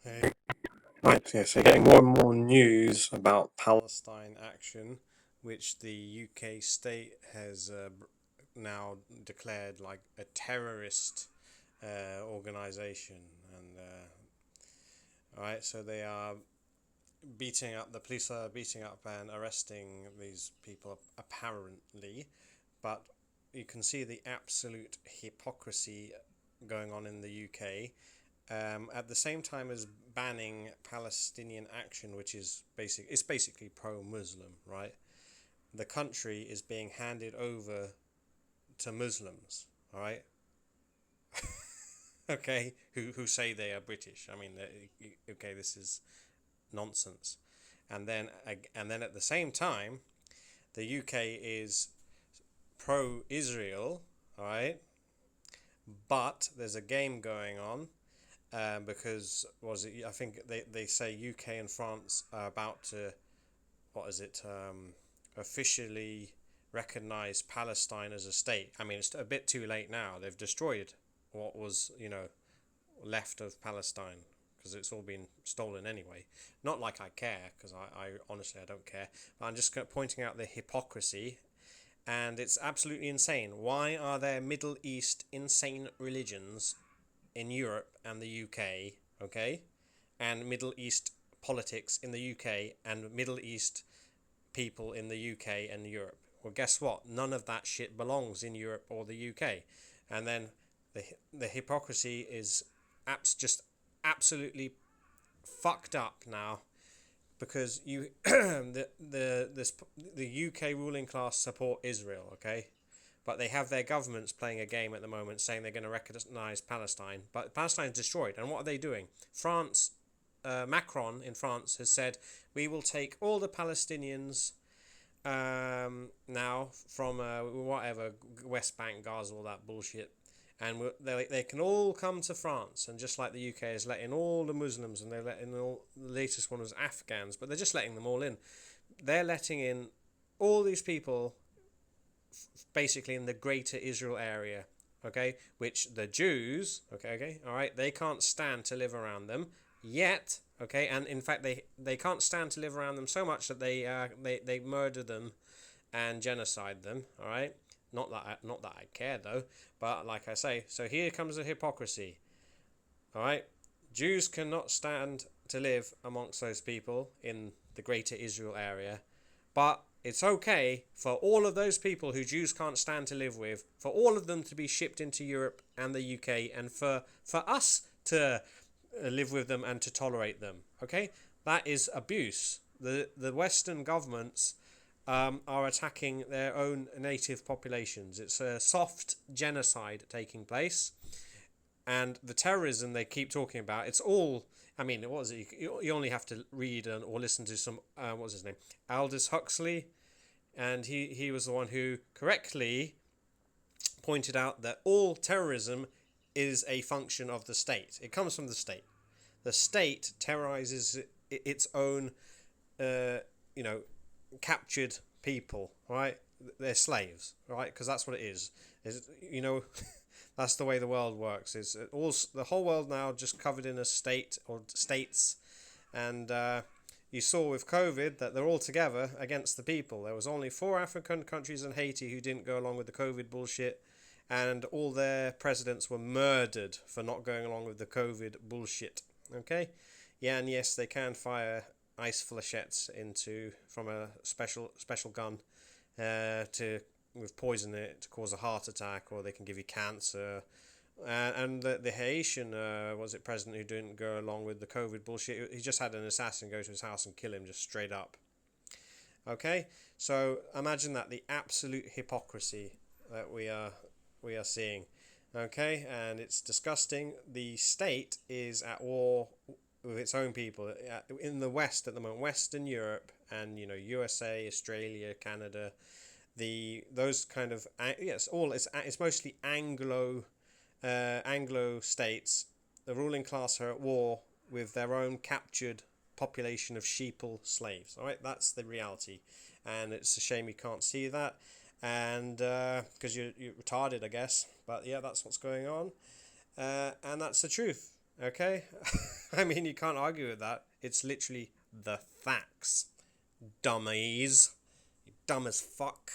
Okay. Right, yeah, so getting more and more news about Palestine action, which the UK state has now declared like a terrorist organization. And right, so they are the police are beating up and arresting these people apparently, but you can see the absolute hypocrisy going on in the UK. At the same time as banning Palestinian action, which is it's basically pro-Muslim, right? The country is being handed over to Muslims, all right? Okay, who say they are British. I mean, okay, this is nonsense. And then at the same time, the UK is pro-Israel, all right? But there's a game going on because was it? I think they say UK and France are about to what is it officially recognize Palestine as a state. I mean, it's a bit too late now. They've destroyed what was left of Palestine because it's all been stolen anyway. Not like I care because I honestly I don't care. But I'm just pointing out the hypocrisy. And it's absolutely insane. Why are there Middle East insane religions in Europe and the UK, okay, and Middle East politics in the UK and Middle East people in the UK and Europe? Well, guess what? None of that shit belongs in Europe or the UK. And then the hypocrisy is just absolutely fucked up now because the UK ruling class support Israel, okay? But they have their governments playing a game at the moment saying they're going to recognize Palestine. But Palestine is destroyed. And what are they doing? France, Macron in France has said, we will take all the Palestinians now from whatever, West Bank, Gaza, all that bullshit. And they can all come to France. And just like the UK is letting all the Muslims, and they're letting all, the latest one was Afghans, but they're just letting them all in. They're letting in all these people basically in the greater Israel area, okay, which the Jews, okay, all right, they can't stand to live around them yet, okay, and in fact they can't stand to live around them so much that they murder them and genocide them, all right. Not that I care though, but like I say, so here comes the hypocrisy, all right. Jews cannot stand to live amongst those people in the greater Israel area, but it's okay for all of those people who Jews can't stand to live with, for all of them to be shipped into Europe and the UK, and for us to live with them and to tolerate them. Okay, that is abuse. The Western governments are attacking their own native populations. It's a soft genocide taking place, and the terrorism they keep talking about. It's all. I mean, what is it? You only have to read or listen to some. What's his name? Aldous Huxley, and he was the one who correctly pointed out that all terrorism is a function of the state. It comes from the state. The state terrorizes its own, you know, captured people. Right? They're slaves. Right? Because that's what it is. You know. That's the way the world works. It's all the whole world now just covered in a state or states, and you saw with COVID that they're all together against the people. There was only 4 African countries and Haiti who didn't go along with the COVID bullshit, and all their presidents were murdered for not going along with the COVID bullshit. Okay, yeah, and yes, they can fire ice flechettes from a special gun to with poison in it to cause a heart attack, or they can give you cancer. And the Haitian was it president who didn't go along with the COVID bullshit? He just had an assassin go to his house and kill him just straight up. Okay, so imagine that, the absolute hypocrisy that we are seeing. Okay, and it's disgusting. The state is at war with its own people in the West at the moment, Western Europe, and USA, Australia, Canada. Those kind of yes, all it's mostly Anglo states. The ruling class are at war with their own captured population of sheeple slaves. All right, that's the reality, and it's a shame you can't see that, and because you're retarded, I guess. But yeah, that's what's going on, and that's the truth. Okay? I mean, you can't argue with that. It's literally the facts. Dummies. Dumb as fuck.